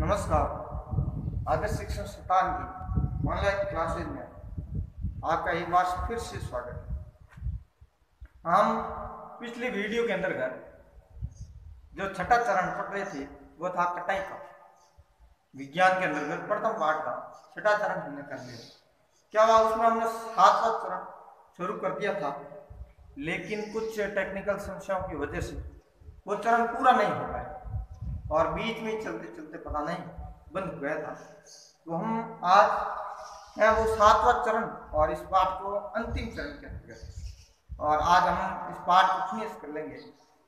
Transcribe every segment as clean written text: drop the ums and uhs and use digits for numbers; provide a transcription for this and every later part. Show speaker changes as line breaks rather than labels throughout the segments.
नमस्कार। आदर्श शिक्षण संस्थान की ऑनलाइन क्लासेज में आपका एक बार फिर से स्वागत है। हम पिछले वीडियो के अंतर्गत जो छठा चरण पढ़ रहे थे वो था कटाई का। विज्ञान के अंतर्गत प्रथम पाठ का छठा चरण हमने कर लिया। क्या हुआ, उसमें हमने 7वां चरण शुरू कर दिया था, लेकिन कुछ टेक्निकल समस्याओं की वजह से वो चरण पूरा नहीं हो पाया और बीच में चलते चलते पता नहीं बंद हो गया था। तो हम आज है वो 7वां चरण और इस पाठ को अंतिम चरण के अंतर्गत, और आज हम इस पाठ को फिनिश कर लेंगे।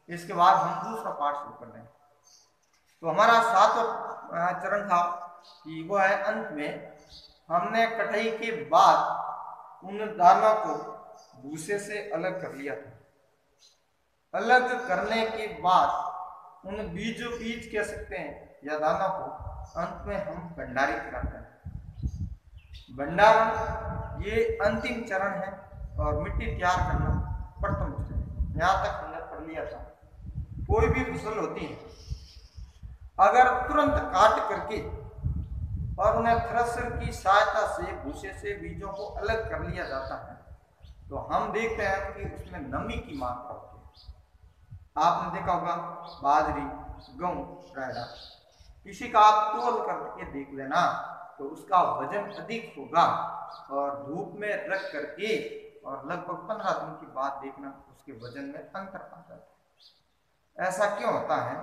इसके बाद हम दूसरा पाठ शुरू कर लेंगे। तो हमारा 7वां चरण था कि वो है अंत में हमने कटाई के बाद उन दानों को भूसे से अलग कर लिया था। अलग करने के बाद उन बीज कह सकते हैं या दानों को अंत में हम भंडारित कराते हैं। भंडारण ये अंतिम चरण है और मिट्टी तैयार करना प्रथम चरण है। यहाँ तक हमने पढ़ लिया था। कोई भी फसल होती है, अगर तुरंत काट करके और उन्हें थ्रेशर की सहायता से भूसे से बीजों को अलग कर लिया जाता है तो हम देखते हैं कि उसमें नमी की मात्रा होती है। आपने देखा होगा बाजरी, गेहूं, रायड़ा, किसी का आप तौल करके देख लेना तो उसका वजन अधिक होगा, और धूप में रख करके और लगभग 15 दिन के बाद देखना उसके वजन में अंतर आ जाता है। ऐसा क्यों होता है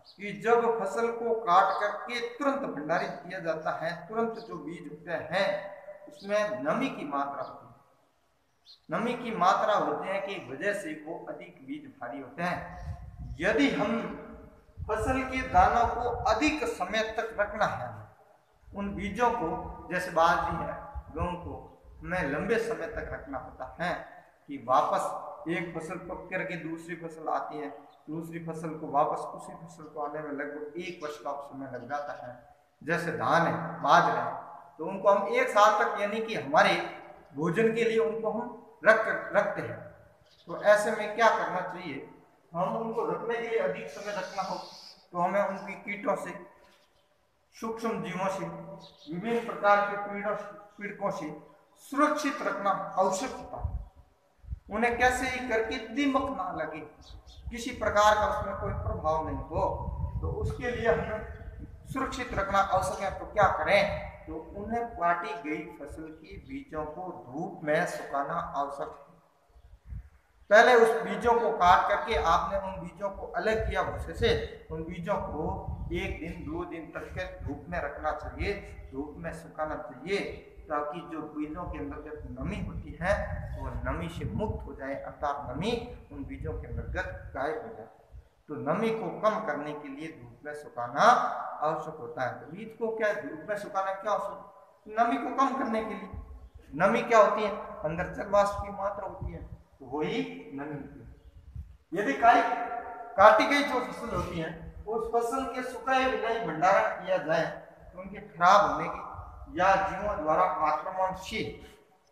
कि जब फसल को काट करके तुरंत भंडारित किया जाता है, तुरंत जो बीज होते हैं उसमें नमी की मात्रा होती है। नमी की मात्रा होते हैं कि वजह से वो अधिक बीज भारी होते हैं। यदि हम फसल के दानों को अधिक समय तक रखना है, उन बीजों को जैसे बाजरी है, गेहूं को हमें लंबे समय तक रखना होता है कि वापस एक फसल पक करके दूसरी फसल आती है, दूसरी फसल को वापस उसी फसल को आने में लगभग 1 वर्ष का समय लग जाता है। जैसे धान है, बाजरा है, तो उनको हम 1 साल तक यानी कि हमारे भोजन के लिए उनको हम रखते हैं। तो ऐसे में क्या करना चाहिए, हम उनको रखने के लिए अधिक समय रखना हो तो हमें उनकी कीटों से, सूक्ष्म जीवों से, विभिन्न प्रकार के पीड़कों से सुरक्षित रखना आवश्यक होता है। उन्हें कैसे ही करके दीमक ना लगे, किसी प्रकार का उसमें कोई प्रभाव नहीं हो, तो उसके लिए हमें सुरक्षित रखना आवश्यक है। तो क्या करें, तो उन्हें काटी गई फसल के बीजों को धूप में सुखाना आवश्यक है। पहले उस बीजों को काट करके आपने उन बीजों को अलग किया भूसे से, उन बीजों को 1 दिन 2 दिन तक के धूप में रखना चाहिए, धूप में सुखाना चाहिए, ताकि जो बीजों के अंतर्गत नमी होती है वो नमी से मुक्त हो जाए, अर्थात नमी उन बीजों के अंतर्गत गायब हो जाए। तो नमी को कम करने के लिए धूप में सुखाना आवश्यक होता है। तो बीज को क्या धूप में सुखाना क्या आवश्यक, नमी को कम करने के लिए। नमी क्या होती है, अंदर जल वाष्प की मात्रा होती है, तो वही नमी होती है। यदि काटी गई जो फसल होती है उस फसल के सुखाए बिना ही भंडारण किया जाए तो उनके खराब होने की या जीवों द्वारा आक्रमण से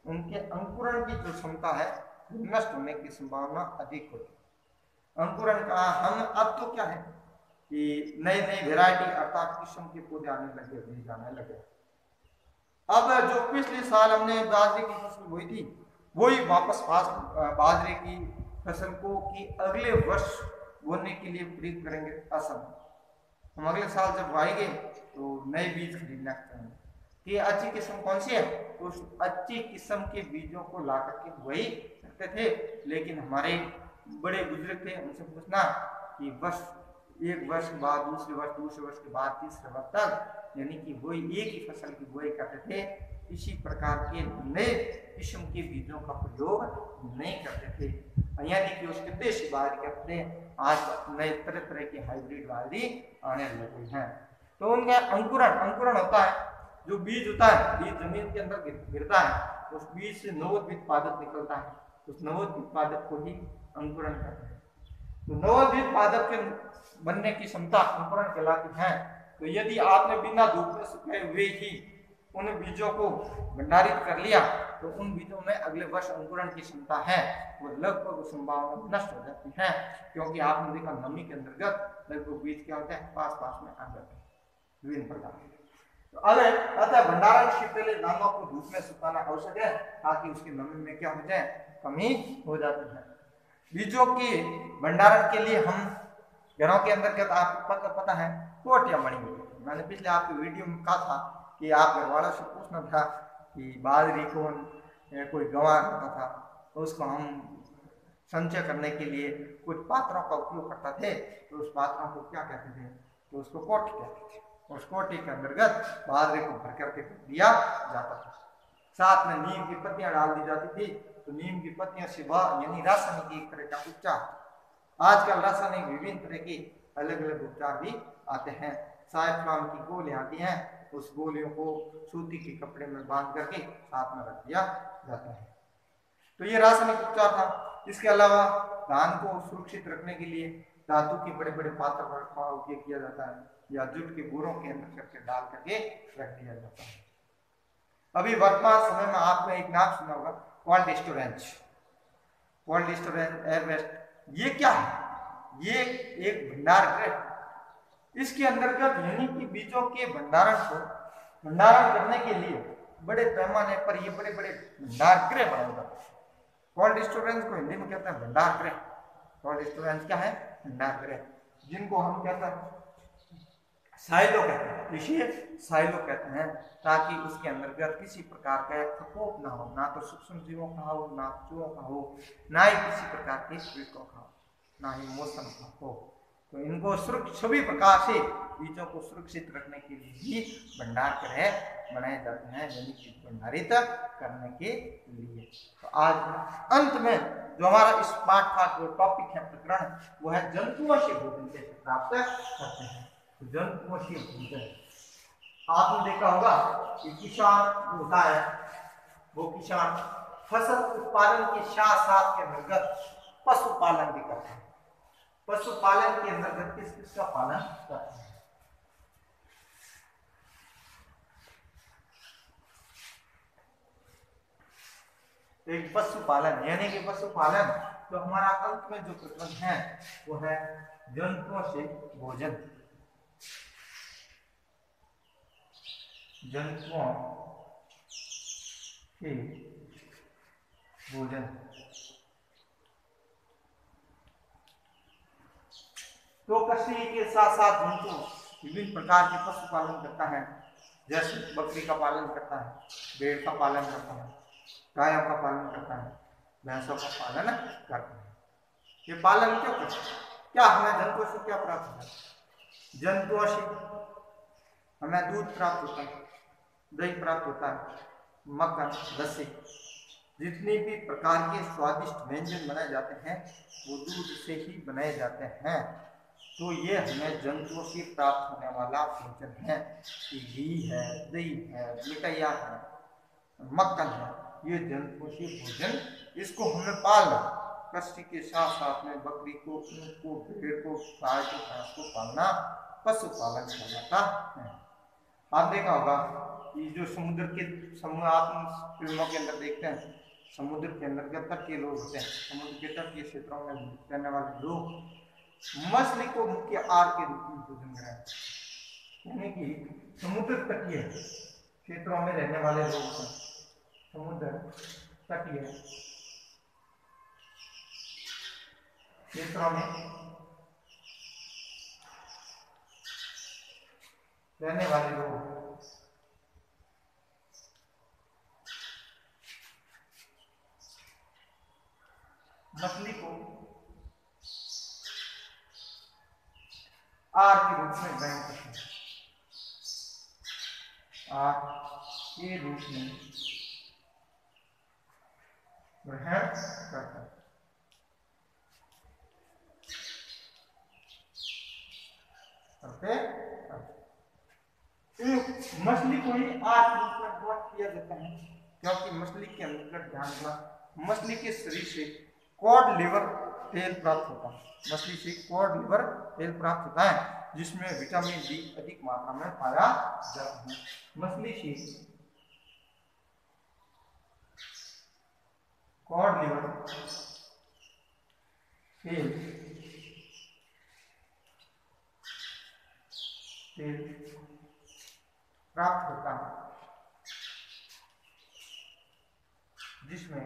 उनके अंकुरण की जो क्षमता है नष्ट होने की संभावना अधिक होती है। अंकुरण का हम अब तो क्या है कि नई नई वेराइटी अर्थात किस्म के पौधे आने लगे, बीज आने लगे। अब जो पिछले साल हमने बाजरे की फसल बोई थी वही वापस बाजरे की फसल को कि अगले वर्ष बोने के लिए प्रयोग करेंगे। असम हम अगले साल जब बोएंगे तो नए बीज खरीदना चाहेंगे कि अच्छी किस्म कौन सी है, तो उस अच्छी किस्म के बीजों को ला करके वही करते थे। लेकिन हमारे बड़े बुजुर्ग थे, उनसे पूछना कि बस 1 वर्ष के बाद दूसरे वर्ष के बाद तीसरे वर्ष तक यानी कि वही एक ही फसल की बुआई करते थे। इसी प्रकार के नए किस्म के बीजों का प्रयोग नहीं करते थे, यानी कि उसके देशी बाजरे के अपने आज नए तरह तरह के हाइब्रिड बाजरी आने लगे हैं। तो उनका अंकुरण होता है। जो बीज होता है, बीज जमीन के अंदर गिरता है, उस बीज से नवोदित पादप निकलता है, उस नवोदित पादप को ही अंकुरण कहते हैं। तो नवोदित पादप के बनने की क्षमता अंकुरण कहलाती है। तो यदि आपने बिना धूप में सुखाए हुए ही उन बीजों को भंडारित कर लिया तो उन बीजों में अगले वर्ष अंकुरण की क्षमता है वो लगभग संभावना नष्ट हो जाती है, क्योंकि आपने देखा नमी के अंतर्गत लगभग बीज क्या होता है पास में आ जाते हैं। विभिन्न प्रकार। तो अतः भंडारण से पहले दानों को धूप में सुखाना आवश्यक है ताकि उसकी नमी में क्या हो जाए, कमी हो जाती है। बीजों के भंडारण के लिए हम घरों के अंदर क्या आपको पता है कोटियां बनी हुई। मैंने पिछले आपके वीडियो में कहा था कि आप घर वालों से पूछना था कि बाजरी को कोई गंवार होता था तो उसको हम संचय करने के लिए कुछ पात्रों का उपयोग करते थे, तो उस पात्रों को क्या कहते थे, तो उसको कोटी कहते थे। उस कोटी के अंतर्गत बाजरे को भर करके दिया जाता था। साथ में नीम की पत्तियां डाल दी जाती थी, तो नीम की पत्तियों से वह यानी रासायनिक एक तरह का उपचार, आजकल रासायनिक विभिन्न तरह के अलग अलग उपचार भी आते हैं। साइफ्राम की गोलियां आती हैं, उस गोलियों को सूती के कपड़े में बांध करके साथ में रख दिया जाता है। तो ये रासायनिक उपचार था। इसके अलावा धान को सुरक्षित रखने के लिए धातु के बड़े बड़े पात्र का उपयोग किया जाता है या जूट के बोरों के अंदर करके डाल करके रख दिया जाता है। अभी वर्तमान समय में आपने एक नाम सुना होगा कोल्ड स्टोरेज। कोल्ड स्टोरेज एयरवेस्ट, ये क्या है? ये एक भंडार गृह। इसके अंतर्गत यानी कि बीजों के भंडारण करने के लिए बड़े पैमाने पर ये बड़े बड़े भंडार गृह बनाए जाते हैं। कोल्ड स्टोरेज को हिंदी में कहते हैं भंडार गृह। कोल्ड स्टोरेज क्या है? भंडार गृह, जिनको हम कहते हैं साइलो कहते हैं, इसे साइलो कहते हैं, ताकि उसके अंतर्गत किसी प्रकार का प्रकोप ना हो, ना तो सूक्ष्म जीवों का हो, ना चूहों का हो, ना ही किसी प्रकार के कीटों का हो, ना ही मौसम का हो। तो इनको सभी प्रकार से बीजों को सुरक्षित रखने के लिए ही भंडार गृह बनाए जाते हैं, यानी कि भंडारित करने के लिए। तो आज अंत में जो हमारा इस पाठ का जो टॉपिक है, प्रकरण, वो है जंतुओं से भोजन कैसे प्राप्त करते हैं। तो जंतुओं से भोजन आपने देखा होगा कि किसान होता है, वो किसान फसल उत्पादन के साथ साथ के अंतर्गत पशुपालन भी करते हैं। पशुपालन के अंतर्गत किस किस का पालन करते हैं? एक पशुपालन, यानी कि पशुपालन तो हमारा अंत में जो प्रकरण है वो है जंतुओं से भोजन। जंतुओं के भोजन। तो कृषि के साथ साथ जंतु विभिन्न प्रकार के पशुपालन करता है, जैसे बकरी का पालन करता है, भेड़ का पालन करता है, गायों का पालन करता है, भैंसों का पालन करता है। ये पालन क्यों करता है? क्या हमें जंतुओं से क्या प्राप्त होता है? जंतुओं से हमें दूध प्राप्त होता है, दही प्राप्त होता है, मक्खन, लस्सी, जितनी भी प्रकार के स्वादिष्ट व्यंजन बनाए जाते हैं वो दूध से ही बनाए जाते हैं। तो ये हमें जंतुओं से प्राप्त होने वाला भोजन है। घी है, दही है, मिठाइयाँ है, मक्खन है, ये जंतुओं से भोजन, इसको हमें पालना, कृषि के साथ साथ में बकरी को, ऊँट को, भेड़ को, गाय को, भैंस को पालना पशुपालन कहलाता है। आप देखा होगा कि जो समुद्र आप फिल्मों के अंदर देखते हैं, समुद्र के अंदर तटीय लोग होते हैं, समुद्र के तटीय क्षेत्रों में रहने वाले लोग मछली को मुख्य आहार के रूप में भोजन ग्रहण, यानी कि समुद्र तटीय क्षेत्रों में रहने वाले लोग हैं, समुद्र तटीय क्षेत्रों में रहने वाले लोग मछली को आहार के रूप में ग्रहण करते हैं, आहार के रूप में ग्रहण करते हैं। मछली को ही आहार के रूप में ग्रहण किया जाता है, क्योंकि मछली के अंदर ध्यान रखना, मछली के शरीर से कॉड लिवर तेल प्राप्त होता है। मछली से कॉड लिवर तेल प्राप्त होता है, जिसमें विटामिन डी अधिक मात्रा में पाया जाता है। मछली से कॉड लिवर तेल प्राप्त होता है, जिसमें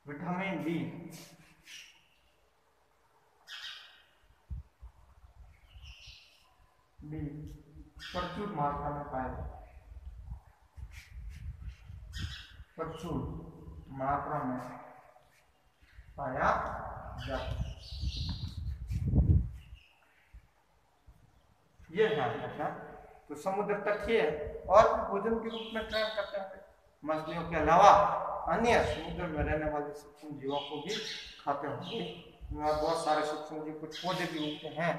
विटामिन डी प्रचुर मात्रा में पाया जाता है, प्रचुर मात्रा में पाया जाता है। ये ध्यान रखना। तो समुद्र तटीय और भोजन के रूप में ग्रहण करते हैं, मछलियों के अलावा अन्य समुद्र में रहने वाले सूक्ष्म जीवों को भी खाते होंगे। बहुत सारे सूक्ष्म जीव, कुछ पौधे भी उगते हैं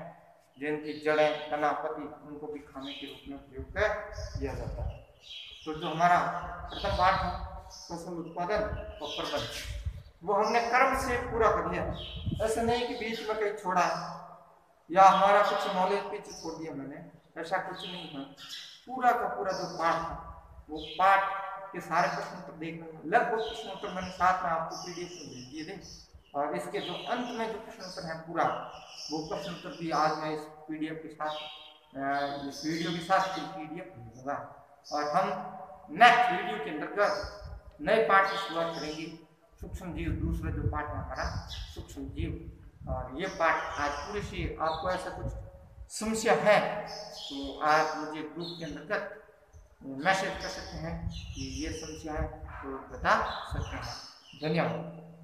जिनकी जड़ें, तना, पत्ती, उनको भी खाने के रूप में प्रयोग किया जाता है। तो जो हमारा प्रथम पाठ है फसल उत्पादन और प्रबंधन, वो हमने कर्म से पूरा कर लिया। ऐसा नहीं कि बीच में कहीं छोड़ा या हमारा कुछ नॉलेज पीछे छोड़ दिया मैंने, ऐसा कुछ नहीं है। पूरा का पूरा जो पाठ है वो पाठ के सारे प्रश्न उत्तर देखने में, लगभग प्रश्न उत्तर मैंने साथ में आपको पीडीएफ में भेज दिए थे, और इसके जो अंत में जो प्रश्न उत्तर है पूरा, वो प्रश्न उत्तर भी आज मैं इस पीडीएफ के साथ, इस वीडियो के साथ पीडीएफ भेजूंगा। और हम नेक्स्ट वीडियो के अंतर्गत नए पाठ की शुरुआत करेंगे, सूक्ष्म जीव। दूसरा जो पाठ है हमारा सूक्ष्म जीव, और ये पाठ आज पूरे से आपको ऐसा कुछ समस्या है तो आप मुझे ग्रुप के अंतर्गत मैसेज कर सकते हैं कि ये समस्या है, तो बता सकते हैं। धन्यवाद।